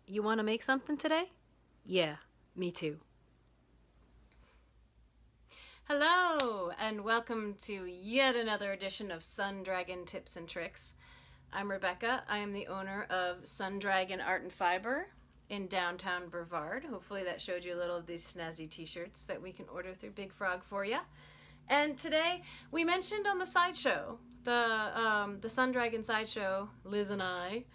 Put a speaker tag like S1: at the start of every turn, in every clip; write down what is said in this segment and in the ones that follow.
S1: You want to make something today? Yeah, me too. Hello, and welcome to yet another edition of Sun Dragon Tips and Tricks. I'm Rebecca. I am the owner of Sun Dragon Art and Fiber in downtown Brevard. Hopefully that showed you a little of these snazzy t-shirts that we can order through Big Frog for you. And today we mentioned on the sideshow, the Sun Dragon sideshow, Liz and I,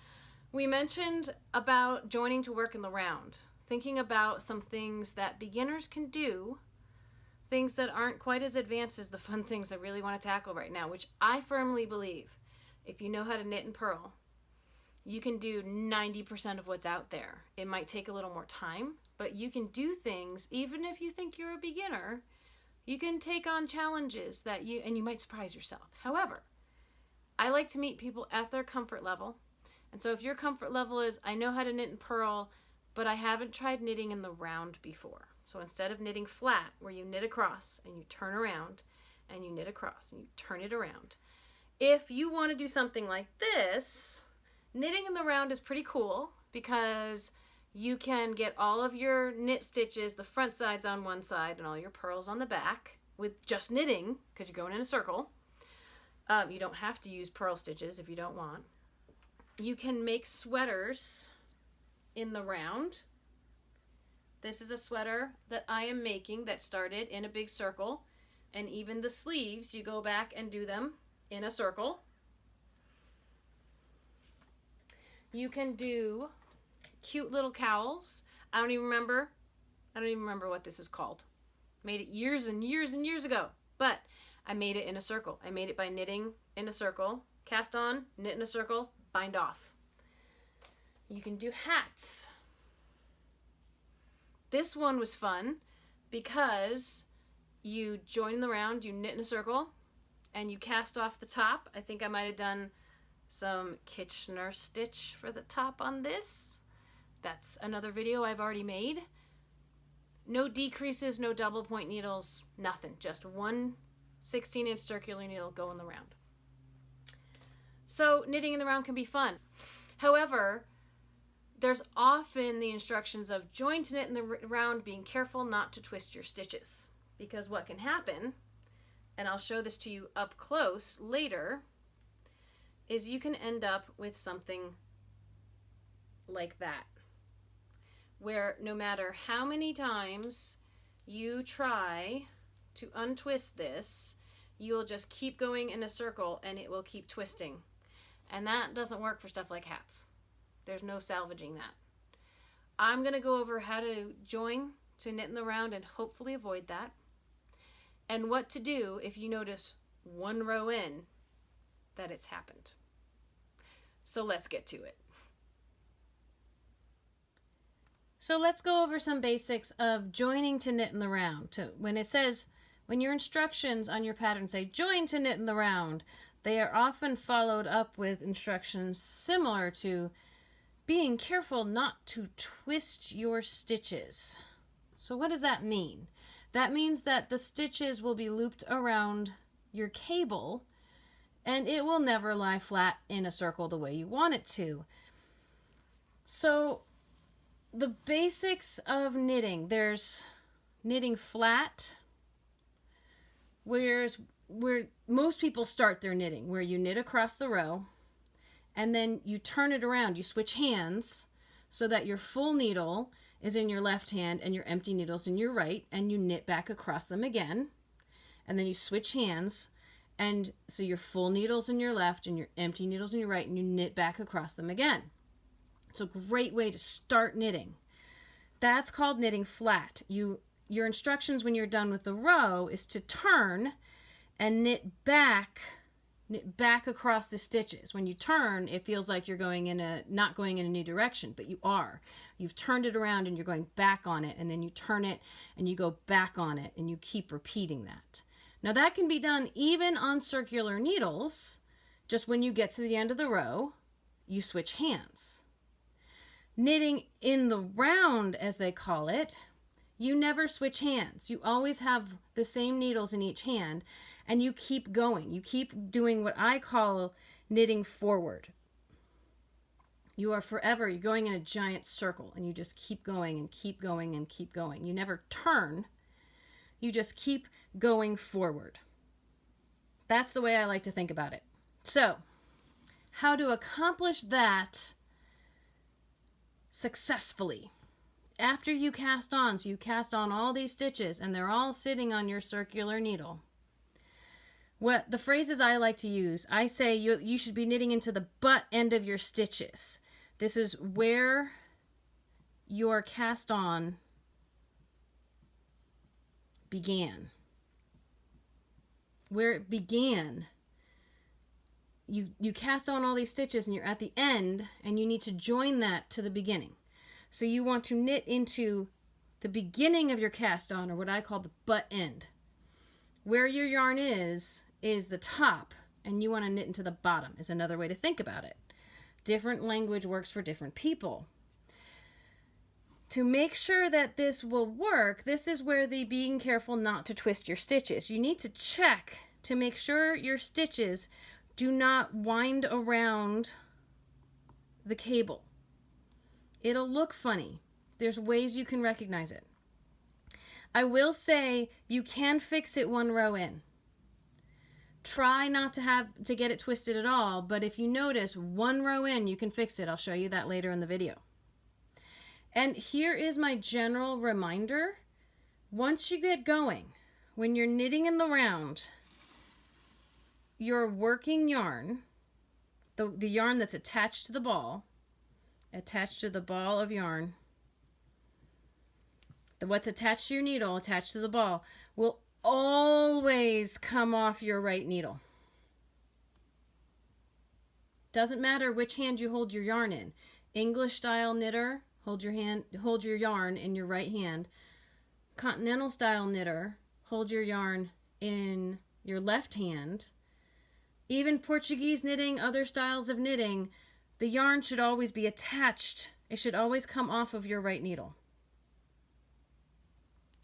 S1: we mentioned about joining to work in the round, thinking about some things that beginners can do, things that aren't quite as advanced as the fun things I really want to tackle right now, which I firmly believe, if you know how to knit and purl, you can do 90% of what's out there. It might take a little more time, but you can do things, even if you think you're a beginner, you can take on challenges and you might surprise yourself. However, I like to meet people at their comfort level. And so if your comfort level is, I know how to knit and purl, but I haven't tried knitting in the round before. So instead of knitting flat, where you knit across and you turn around and you knit across and you turn it around, if you want to do something like this, knitting in the round is pretty cool because you can get all of your knit stitches, the front sides on one side and all your purls on the back with just knitting because you're going in a circle. You don't have to use purl stitches if you don't want. You can make sweaters in the round. This is a sweater that I am making that started in a big circle, and even the sleeves, you go back and do them in a circle. You can do cute little cowls. I don't even remember what this is called. Made it years and years and years ago, but I made it in a circle. I made it by knitting in a circle, cast on, knit in a circle, bind off. You can do hats. This one was fun because you join the round, you knit in a circle, and you cast off the top. I think I might have done some Kitchener stitch for the top on this. That's another video I've already made. No decreases, no double point needles, nothing. Just one 16-inch circular needle go in the round. So knitting in the round can be fun. However, there's often the instructions of join to knit in the round, being careful not to twist your stitches. Because what can happen, and I'll show this to you up close later, is you can end up with something like that. Where no matter how many times you try to untwist this, you will just keep going in a circle and it will keep twisting. And that doesn't work for stuff like hats. There's no salvaging that. I'm going to go over how to join to knit in the round and hopefully avoid that. And what to do if you notice one row in that it's happened. So let's get to it. So let's go over some basics of joining to knit in the round. When your instructions on your pattern say join to knit in the round, they are often followed up with instructions similar to being careful not to twist your stitches. So what does that mean? That means that the stitches will be looped around your cable and it will never lie flat in a circle the way you want it to. So the basics of knitting, there's knitting flat, where most people start their knitting, where you knit across the row and then you turn it around, you switch hands so that your full needle is in your left hand and your empty needle's in your right, and you knit back across them again, and then you switch hands, and so your full needle's in your left and your empty needle's in your right, and you knit back across them again. It's a great way to start knitting. That's called knitting flat. Your instructions when you're done with the row is to turn and knit back across the stitches. When you turn, it feels like you're not going in a new direction, but you are. You've turned it around and you're going back on it, and then you turn it and you go back on it, and you keep repeating that. Now that can be done even on circular needles. Just when you get to the end of the row, you switch hands. Knitting in the round, as they call it, you never switch hands. You always have the same needles in each hand, and you keep going. You keep doing what I call knitting forward. you're going in a giant circle, and you just keep going and keep going and keep going. You never turn, you just keep going forward. That's the way I like to think about it. So, how to accomplish that successfully? After you cast on, so you cast on all these stitches and they're all sitting on your circular needle. What the phrases I like to use, I say you should be knitting into the butt end of your stitches. This is where your cast on began. Where it began. You cast on all these stitches and you're at the end, and you need to join that to the beginning. So you want to knit into the beginning of your cast on, or what I call the butt end. Where your yarn is the top, and you want to knit into the bottom is another way to think about it. Different language works for different people. To make sure that this will work, this is where the being careful not to twist your stitches. You need to check to make sure your stitches do not wind around the cable. It'll look funny. There's ways you can recognize it. I will say you can fix it one row in. Try not to get it twisted at all, but if you notice one row in, you can fix it. I'll show you that later in the video. And here is my general reminder. Once you get going, when you're knitting in the round, your working yarn, the yarn that's attached to the ball of yarn, what's attached to your needle, attached to the ball, will always come off your right needle. Doesn't matter which hand you hold your yarn in. English style knitter, hold your yarn in your right hand. Continental style knitter, hold your yarn in your left hand. Even Portuguese knitting, other styles of knitting, the yarn should always be attached. It should always come off of your right needle.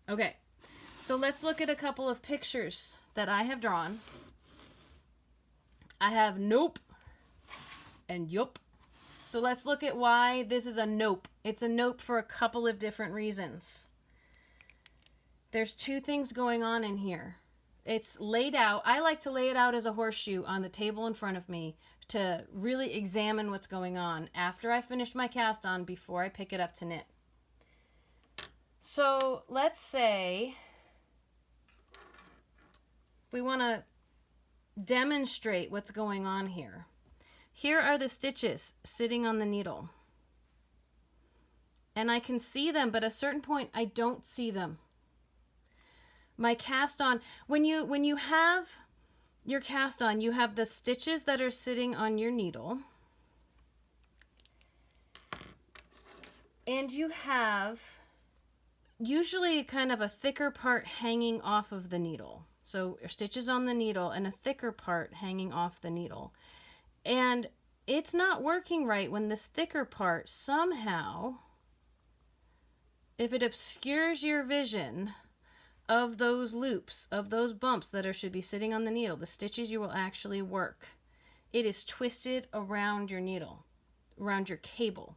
S1: Okay, so let's look at a couple of pictures that I have drawn. I have nope and yup. So let's look at why this is a nope. It's a nope for a couple of different reasons. There's two things going on in here. It's laid out. I like to lay it out as a horseshoe on the table in front of me to really examine what's going on after I finish my cast on, before I pick it up to knit. So let's say we want to demonstrate what's going on here. Here are the stitches sitting on the needle. And I can see them, but at a certain point I don't see them. My cast on, when you have your cast on, you have the stitches that are sitting on your needle. And you have usually kind of a thicker part hanging off of the needle. So stitches on the needle and a thicker part hanging off the needle. And it's not working right when this thicker part somehow, if it obscures your vision of those loops, of those bumps that should be sitting on the needle, the stitches you will actually work, it is twisted around your needle, around your cable.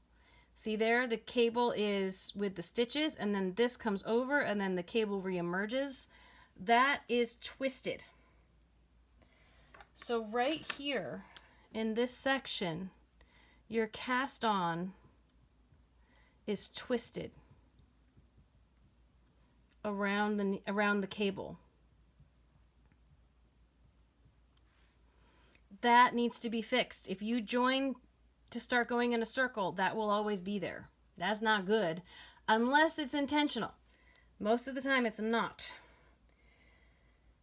S1: See there, the cable is with the stitches, and then this comes over, and then the cable reemerges. That is twisted. So right here in this section, your cast on is twisted around the cable. That needs to be fixed. If you join to start going in a circle, that will always be there. That's not good unless it's intentional. Most of the time it's not.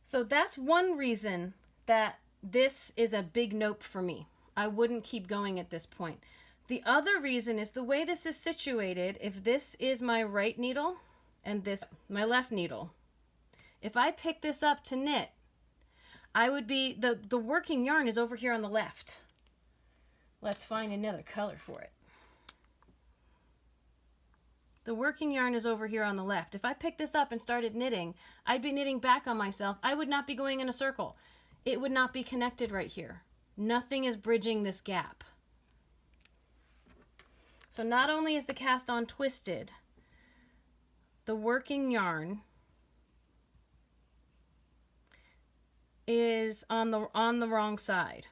S1: So that's one reason that this is a big nope for me. I wouldn't keep going at this point. The other reason is the way this is situated. If this is my right needle and this my left needle, if I pick this up to knit, I would be, the working yarn is over here on the left. Let's find another color for it. The working yarn is over here on the left. If I picked this up and started knitting, I'd be knitting back on myself. I would not be going in a circle. It would not be connected right here. Nothing is bridging this gap. So not only is the cast on twisted, the working yarn is on the wrong side.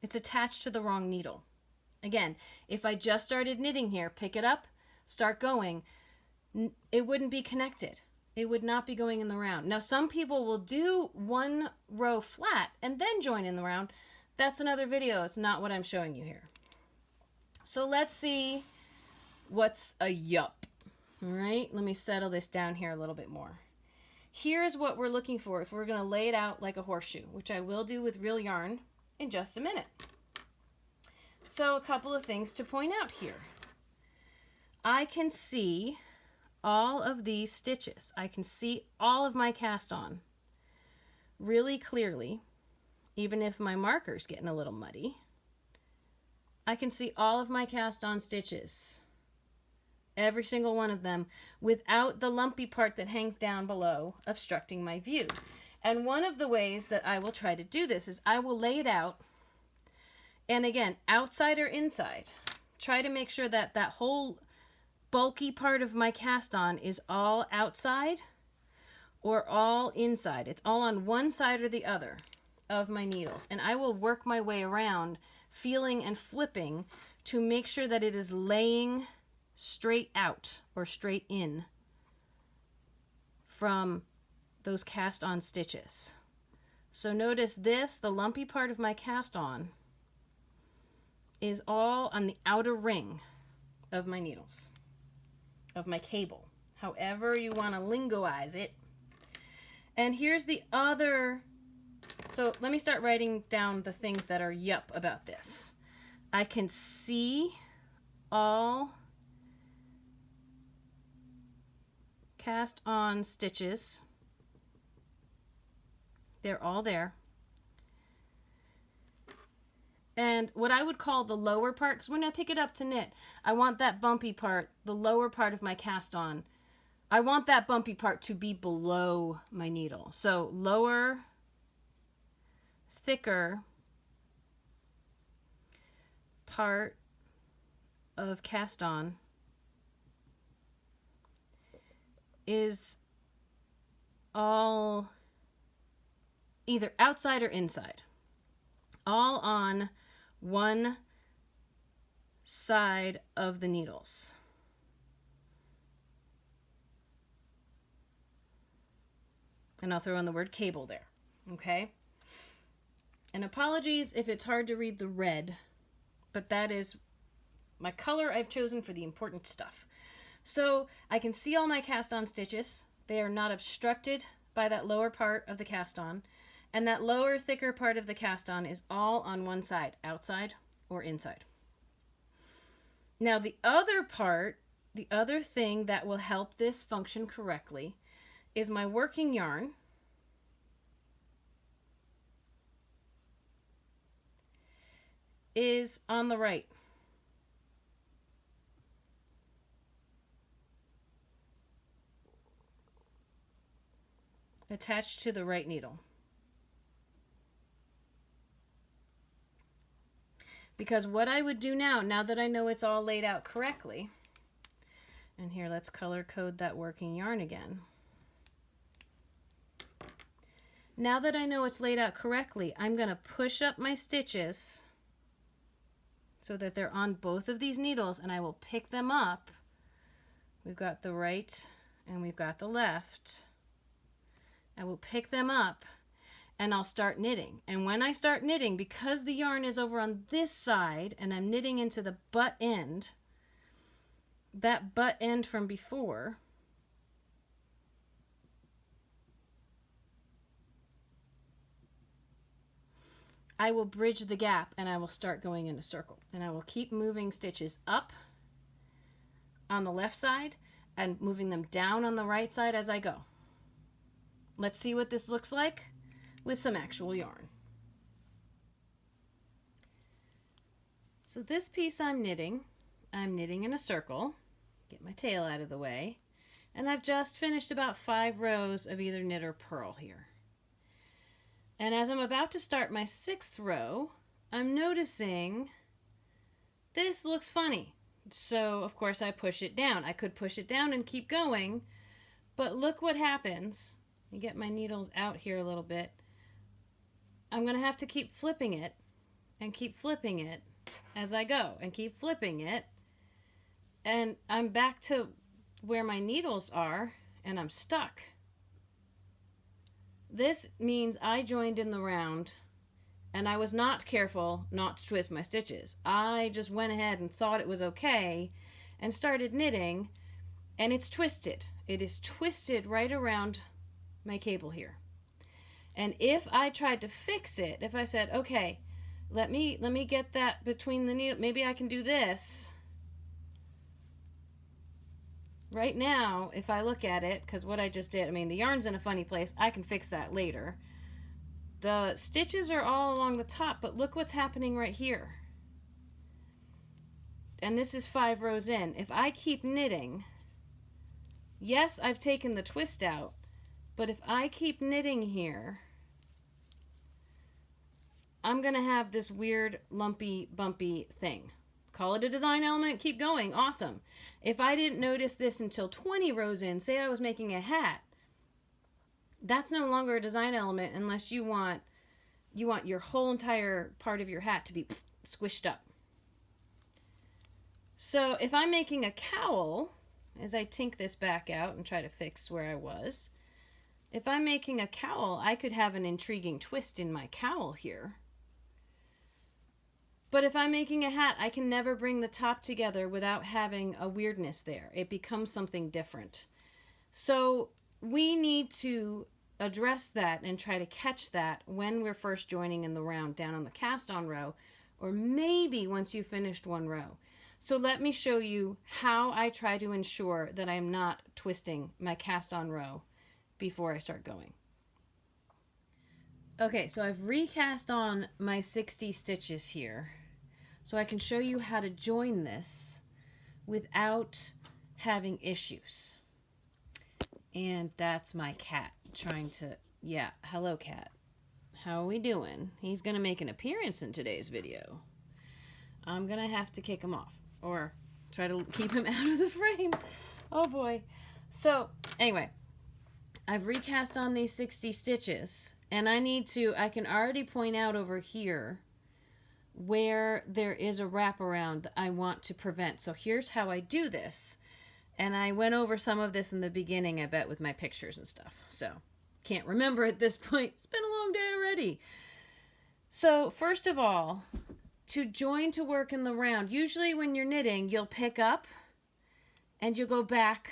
S1: It's attached to the wrong needle. Again, if I just started knitting here, pick it up, start going, it wouldn't be connected. It would not be going in the round. Now, some people will do one row flat and then join in the round. That's another video. It's not what I'm showing you here. So let's see what's a yup. All right, let me settle this down here a little bit more. Here's what we're looking for if we're going to lay it out like a horseshoe, which I will do with real yarn in just a minute. So a couple of things to point out here. I can see all of these stitches. I can see all of my cast on really clearly, even if my marker's getting a little muddy. I can see all of my cast on stitches, every single one of them, without the lumpy part that hangs down below obstructing my view. And one of the ways that I will try to do this is I will lay it out, and again, outside or inside, try to make sure that that whole bulky part of my cast on is all outside or all inside. It's all on one side or the other of my needles. And I will work my way around, feeling and flipping to make sure that it is laying straight out or straight in from those cast on stitches. So notice this, the lumpy part of my cast on is all on the outer ring of my needles, of my cable, however you want to lingoize it. And here's the other, so let me start writing down the things that are yup about this. I can see all cast on stitches. They're all there. And what I would call the lower part, because when I pick it up to knit, I want that bumpy part, the lower part of my cast on, I want that bumpy part to be below my needle. So lower, thicker part of cast on is all either outside or inside, all on one side of the needles. And I'll throw in the word cable there, okay? And apologies if it's hard to read the red, but that is my color I've chosen for the important stuff. So I can see all my cast on stitches. They are not obstructed by that lower part of the cast on. And that lower, thicker part of the cast on is all on one side, outside or inside. Now the other part, the other thing that will help this function correctly is my working yarn is on the right. Attached to the right needle. Because what I would do now that I know it's all laid out correctly, and here let's color code that working yarn again. Now that I know it's laid out correctly, I'm going to push up my stitches so that they're on both of these needles, and I will pick them up. We've got the right and we've got the left. I will pick them up and I'll start knitting. And when I start knitting, because the yarn is over on this side and I'm knitting into the butt end, that butt end from before, I will bridge the gap and I will start going in a circle. And I will keep moving stitches up on the left side and moving them down on the right side as I go. Let's see what this looks like with some actual yarn. So this piece I'm knitting in a circle, get my tail out of the way, and I've just finished about 5 rows of either knit or purl here. And as I'm about to start my 6th row, I'm noticing this looks funny. So, of course, I push it down. I could push it down and keep going, but look what happens. You get my needles out here a little bit. I'm going to have to keep flipping it and keep flipping it as I go and keep flipping it. And I'm back to where my needles are and I'm stuck. This means I joined in the round and I was not careful not to twist my stitches. I just went ahead and thought it was okay and started knitting, and it's twisted. It is twisted right around my cable here. And if I tried to fix it, if I said, okay, let me get that between the needle, maybe I can do this. Right now, if I look at it, because what I just did, I mean, the yarn's in a funny place. I can fix that later. The stitches are all along the top, but look what's happening right here. And this is 5 rows in. If I keep knitting, yes, I've taken the twist out, but if I keep knitting here, I'm going to have this weird lumpy, bumpy thing. Call it a design element, keep going, awesome. If I didn't notice this until 20 rows in, say I was making a hat, that's no longer a design element unless you want your whole entire part of your hat to be squished up. So if I'm making a cowl, as I tink this back out and try to fix where I was, if I'm making a cowl, I could have an intriguing twist in my cowl here. But if I'm making a hat, I can never bring the top together without having a weirdness there. It becomes something different. So we need to address that and try to catch that when we're first joining in the round down on the cast on row, or maybe once you've finished one row. So let me show you how I try to ensure that I'm not twisting my cast on row before I start going. Okay, so I've recast on my 60 stitches here, so I can show you how to join this without having issues. And that's my cat trying to, yeah, hello cat. How are we doing? He's going to make an appearance in today's video. I'm going to have to kick him off or try to keep him out of the frame. Oh boy. So anyway, I've recast on these 60 stitches, and I can already point out over here where there is a wraparound that I want to prevent. So here's how I do this. And I went over some of this in the beginning, I bet, with my pictures and stuff. So can't remember at this point. It's been a long day already. So first of all, to join to work in the round, usually when you're knitting, you'll pick up and you'll go back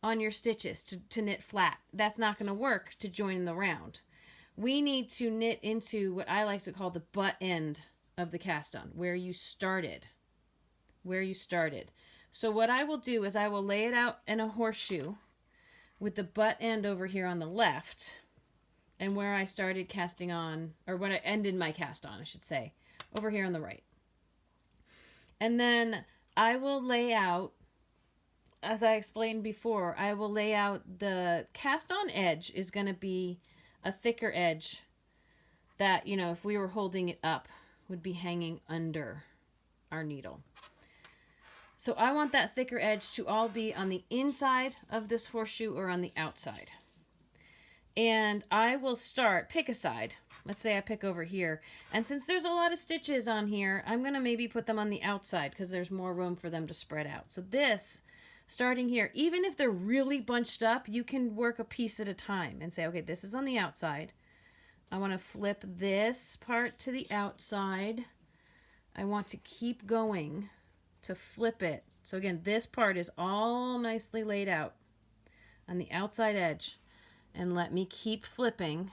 S1: on your stitches to knit flat. That's not going to work to join the round. We need to knit into what I like to call the butt end of the cast on, where you started. So what I will do is I will lay it out in a horseshoe with the butt end over here on the left, and where I started casting on, or when I ended my cast on, I should say, over here on the right. And then I will lay out, as I explained before, I will lay out the cast on edge is going to be a thicker edge that, you know, if we were holding it up, would be hanging under our needle. So I want that thicker edge to all be on the inside of this horseshoe or on the outside. And I will pick a side. Let's say I pick over here. And since there's a lot of stitches on here, I'm going to maybe put them on the outside because there's more room for them to spread out. So this, starting here, even if they're really bunched up, you can work a piece at a time and say, okay, this is on the outside. I want to flip this part to the outside. I want to keep going to flip it. So again, this part is all nicely laid out on the outside edge. And let me keep flipping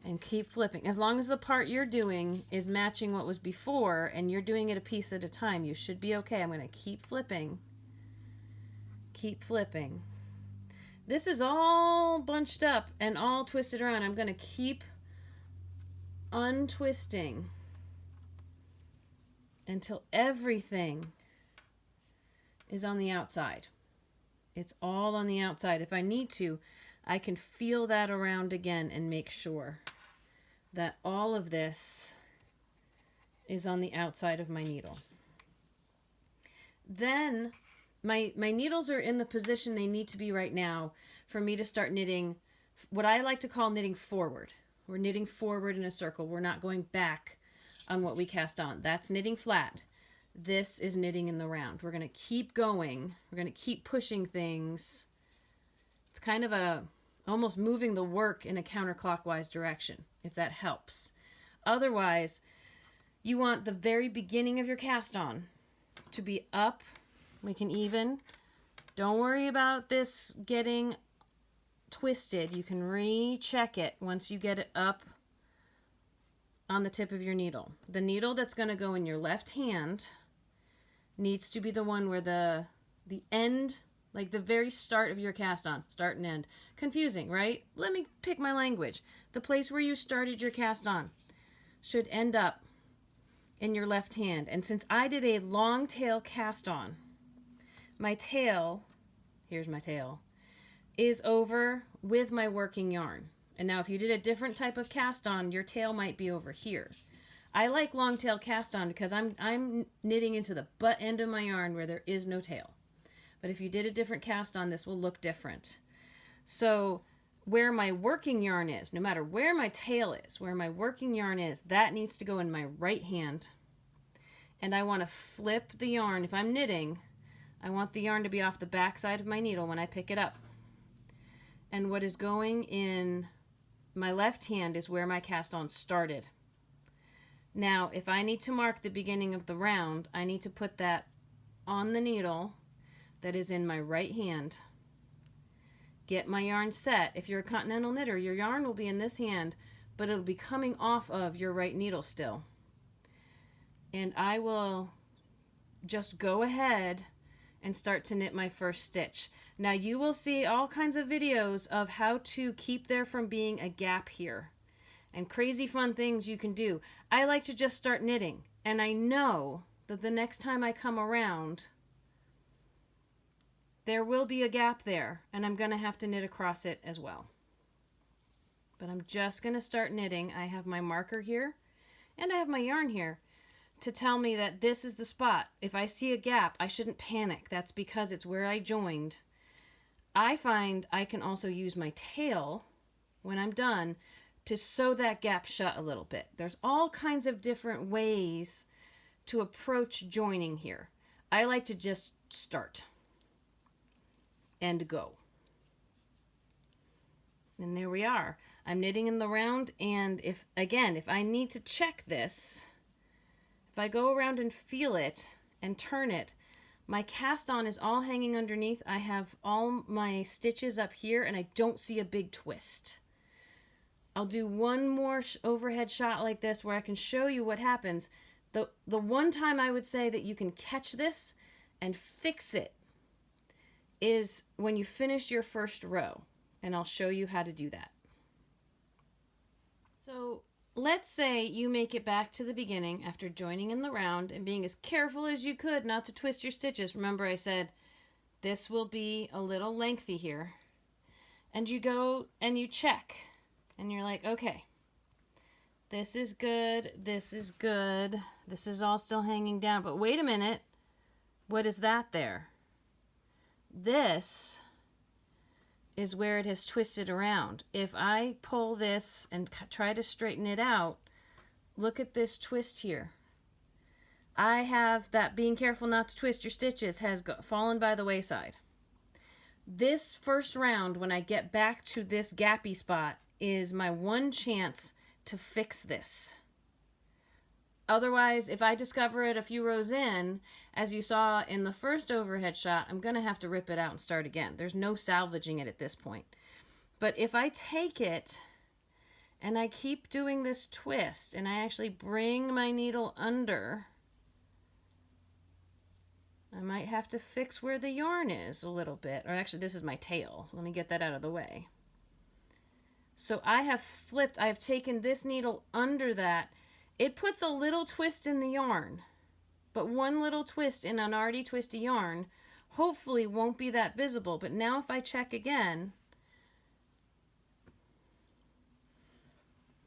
S1: and keep flipping. As long as the part you're doing is matching what was before and you're doing it a piece at a time, you should be okay. I'm going to keep flipping. Keep flipping. This is all bunched up and all twisted around. I'm going to keep untwisting until everything is on the outside. It's all on the outside. If I need to, I can feel that around again and make sure that all of this is on the outside of my needle. Then my needles are in the position they need to be right now for me to start knitting what I like to call knitting forward. We're knitting forward in a circle. We're not going back on what we cast on. That's knitting flat. This is knitting in the round. We're going to keep going. We're going to keep pushing things. It's kind of almost moving the work in a counterclockwise direction, if that helps. Otherwise, you want the very beginning of your cast on to be up. We can even. Don't worry about this getting twisted. You can recheck it once you get it up on the tip of your needle. The needle that's going to go in your left hand needs to be the one where the end, like the very start of your cast on, start and end. Confusing, right? Let me pick my language. The place where you started your cast on should end up in your left hand. And since I did a long tail cast on, my tail, here's my tail, is over with my working yarn. And now if you did a different type of cast on, your tail might be over here. I like long tail cast on because I'm knitting into the butt end of my yarn where there is no tail. But if you did a different cast on, this will look different. So where my working yarn is, no matter where my tail is, where my working yarn is, that needs to go in my right hand. And I want to flip the yarn. If I'm knitting, I want the yarn to be off the back side of my needle when I pick it up. And what is going in my left hand is where my cast on started. Now, if I need to mark the beginning of the round, I need to put that on the needle that is in my right hand. Get my yarn set. If you're a continental knitter, your yarn will be in this hand, but it'll be coming off of your right needle still. And I will just go ahead and start to knit my first stitch. Now you will see all kinds of videos of how to keep there from being a gap here and crazy fun things you can do. I like to just start knitting, and I know that the next time I come around there will be a gap there, and I'm going to have to knit across it as well. But I'm just going to start knitting. I have my marker here and I have my yarn here to tell me that this is the spot. If I see a gap, I shouldn't panic. That's because it's where I joined. I find I can also use my tail when I'm done to sew that gap shut a little bit. There's all kinds of different ways to approach joining here. I like to just start and go. And there we are. I'm knitting in the round, and if I need to check this, if I go around and feel it and turn it, my cast on is all hanging underneath. I have all my stitches up here, and I don't see a big twist. I'll do one more overhead shot like this where I can show you what happens. The one time I would say that you can catch this and fix it is when you finish your first row, and I'll show you how to do that. So let's say you make it back to the beginning after joining in the round and being as careful as you could not to twist your stitches. Remember I said this will be a little lengthy here. And you go and you check and you're like, okay, this is good, this is good, this is all still hanging down, but wait a minute, what is that there? This is where it has twisted around. If I pull this and try to straighten it out, look at this twist here. I have that being careful not to twist your stitches has fallen by the wayside. This first round, when I get back to this gappy spot, is my one chance to fix this. Otherwise, if I discover it a few rows in, as you saw in the first overhead shot, I'm going to have to rip it out and start again. There's no salvaging it at this point. But if I take it and I keep doing this twist and I actually bring my needle under, I might have to fix where the yarn is a little bit. Or actually, this is my tail. So let me get that out of the way. So I have flipped, I have taken this needle under that. It puts a little twist in the yarn, but one little twist in an already twisty yarn hopefully won't be that visible. But now if I check again,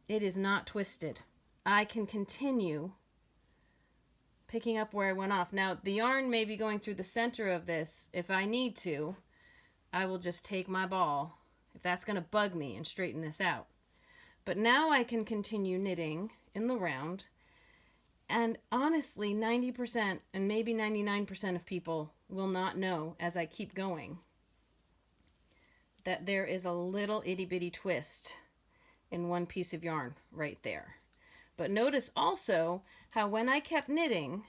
S1: it is not twisted. I can continue picking up where I went off. Now, the yarn may be going through the center of this. If I need to, I will just take my ball, if that's going to bug me, and straighten this out. But now I can continue knitting in the round. And honestly, 90% and maybe 99% of people will not know as I keep going that there is a little itty bitty twist in one piece of yarn right there. But notice also how when I kept knitting,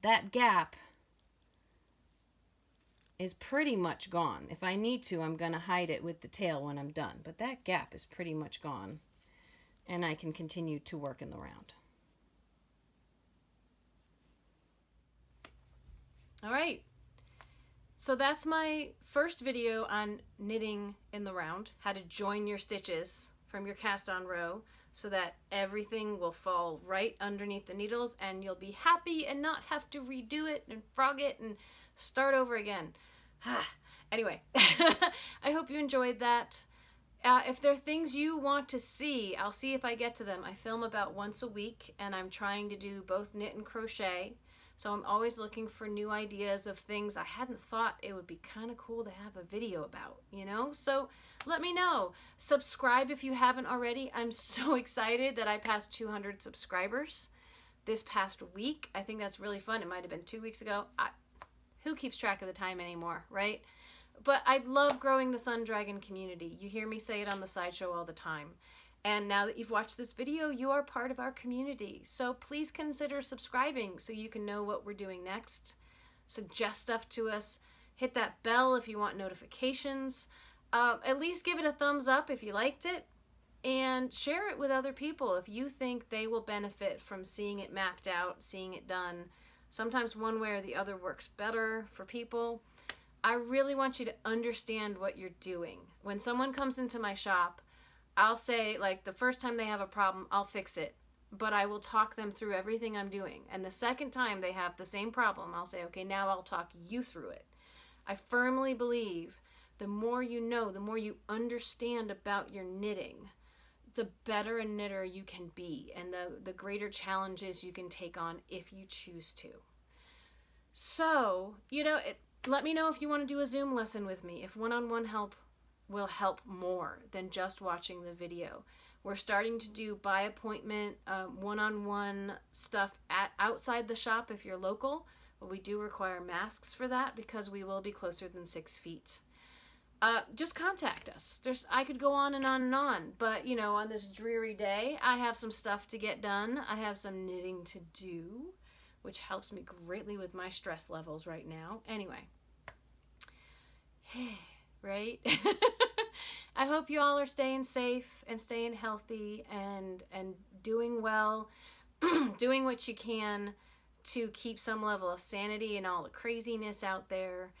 S1: that gap is pretty much gone. If I need to, I'm going to hide it with the tail when I'm done. But that gap is pretty much gone. And I can continue to work in the round. All right. So that's my first video on knitting in the round, how to join your stitches from your cast on row so that everything will fall right underneath the needles and you'll be happy and not have to redo it and frog it and start over again. Anyway, I hope you enjoyed that. If there are things you want to see, I'll see if I get to them. I film about once a week and I'm trying to do both knit and crochet. So I'm always looking for new ideas of things I hadn't thought it would be kind of cool to have a video about, you know? So let me know. Subscribe if you haven't already. I'm so excited that I passed 200 subscribers this past week. I think that's really fun. It might have been 2 weeks ago. Who keeps track of the time anymore, right? But I love growing the Sun Dragon community. You hear me say it on the sideshow all the time. And now that you've watched this video, you are part of our community. So please consider subscribing so you can know what we're doing next. Suggest stuff to us. Hit that bell if you want notifications. At least give it a thumbs up if you liked it. And share it with other people if you think they will benefit from seeing it mapped out, seeing it done. Sometimes one way or the other works better for people. I really want you to understand what you're doing. When someone comes into my shop, I'll say, like, the first time they have a problem, I'll fix it. But I will talk them through everything I'm doing. And the second time they have the same problem, I'll say, okay, now I'll talk you through it. I firmly believe the more you know, the more you understand about your knitting, the better a knitter you can be and the greater challenges you can take on if you choose to. So, you know, let me know if you want to do a Zoom lesson with me, if one-on-one help will help more than just watching the video. We're starting to do by appointment, one-on-one stuff outside the shop if you're local, but we do require masks for that because we will be closer than 6 feet. Just contact us. I could go on and on and on, but you know, on this dreary day, I have some stuff to get done. I have some knitting to do, which helps me greatly with my stress levels right now. Anyway, right? I hope you all are staying safe and staying healthy and doing well, doing what you can to keep some level of sanity in all the craziness out there.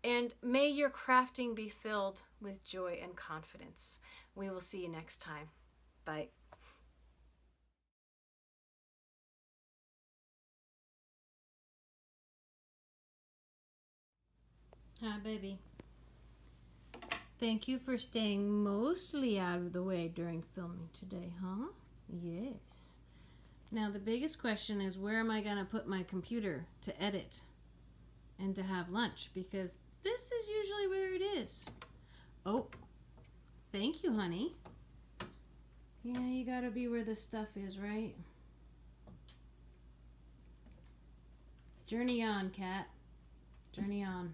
S1: And may your crafting be filled with joy and confidence. We will see you next time. Bye. Hi, baby. Thank you for staying mostly out of the way during filming today, huh? Yes. Now the biggest question is, where am I going to put my computer to edit and to have lunch? Because this is usually where it is. Oh, thank you, honey. Yeah, you gotta be where the stuff is, right? Journey on, cat. Journey on.